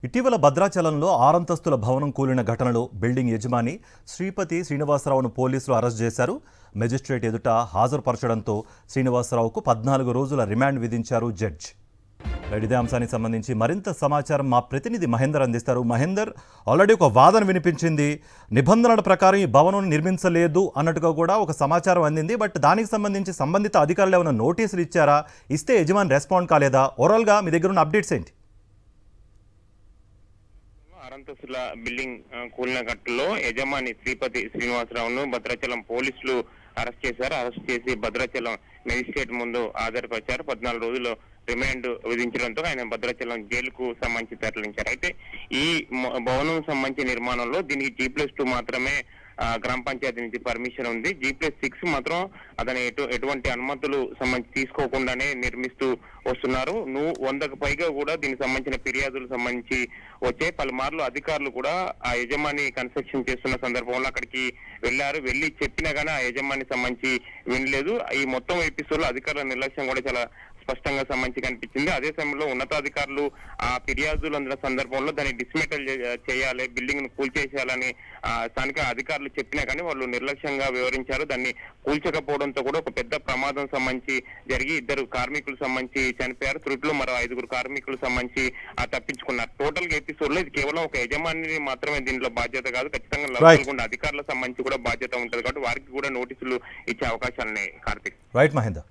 ఇటీవల భద్రాచలంలో ఆరంతస్తుల భవనం కూలిన ఘటనలో బిల్డింగ్ యజమాని శ్రీపతి శ్రీనివాసరావును పోలీసులు అరెస్ట్ చేశారు. మెజిస్ట్రేట్ ఎదుట హాజరుపరచడంతో శ్రీనివాసరావుకు 14 రోజుల రిమాండ్ విధించారు జడ్జి. ఇదే అంశానికి సంబంధించి మరింత సమాచారం మా ప్రతినిధి మహేందర్ అందిస్తారు. మహేందర్, ఆల్రెడీ ఒక వాదన వినిపించింది. నిబంధనల ప్రకారం ఈ భవనం నిర్మించలేదు అన్నట్టుగా కూడా ఒక సమాచారం అందింది. బట్ దానికి సంబంధించి సంబంధిత అధికారులు ఏమైనా నోటీసులు ఇచ్చారా? ఇస్తే యజమాని రెస్పాండ్ కాలేదా? ఓవరాల్గా మీ దగ్గర ఉన్న అప్డేట్స్ ఏంటి? ఆరంతస్తుల బిల్డింగ్ కూలిన ఘటనలో యజమాని శ్రీపతి శ్రీనివాసరావును భద్రాచలం పోలీసులు అరెస్ట్ చేశారు. అరెస్ట్ చేసి భద్రాచలం మెజిస్ట్రేట్ ముందు హాజరుపరిచారు. 14 రోజులు రిమాండ్ విధించడంతో ఆయన భద్రాచలం జైలుకు సంబంధించి తరలించారు. అయితే ఈ భవనం సంబంధించిన నిర్మాణంలో దీనికి G+2 మాత్రమే గ్రామ పంచాయతీ నుంచి పర్మిషన్ ఉంది. G+6 మాత్రం అతని ఎటువంటి అనుమతులు సంబంధించి తీసుకోకుండానే నిర్మిస్తూ వస్తున్నారు. 100కు పైగా కూడా దీనికి సంబంధించిన ఫిర్యాదులు సంబంధించి వచ్చాయి. పలుమార్లు అధికారులు కూడా ఆ యజమాని కన్స్ట్రక్షన్ చేస్తున్న సందర్భంలో అక్కడికి వెళ్ళి చెప్పినా గానీ ఆ యజమాని సంబంధించి వినలేదు. ఈ మొత్తం ఎపిసోడ్ లో అధికారుల నిర్లక్ష్యం కూడా చాలా స్పష్టంగా సంబంధించి కనిపించింది. అదే సమయంలో ఉన్నతాధికారులు ఆ ఫిర్యాదులు అందిన సందర్భంలో దాన్ని డిస్మెటల్ చేయాలి, బిల్డింగ్ ను కూల్చేసేయాలని స్థానిక అధికారులు చెప్పినా కానీ వాళ్ళు నిర్లక్ష్యంగా వివరించారు. దాన్ని కూల్చకపోవడంతో కూడా ఒక పెద్ద ప్రమాదం సంబంధించి జరిగి 2 కార్మికులు సంబంధించి చనిపోయారు. త్రుటిలో మరో 5 కార్మికులు సంబంధించి తప్పించుకున్నారు. టోటల్ గా ఎపిసోడ్ లో ఇది కేవలం ఒక యజమాని మాత్రమే దీనిలో బాధ్యత కాదు, ఖచ్చితంగా లోకల్ అధికారుల సంబంధించి కూడా బాధ్యత ఉంటుంది. కాబట్టి వారికి కూడా నోటీసులు ఇచ్చే అవకాశాలు ఉన్నాయి. కార్తిక్. రైట్ మహేందర్.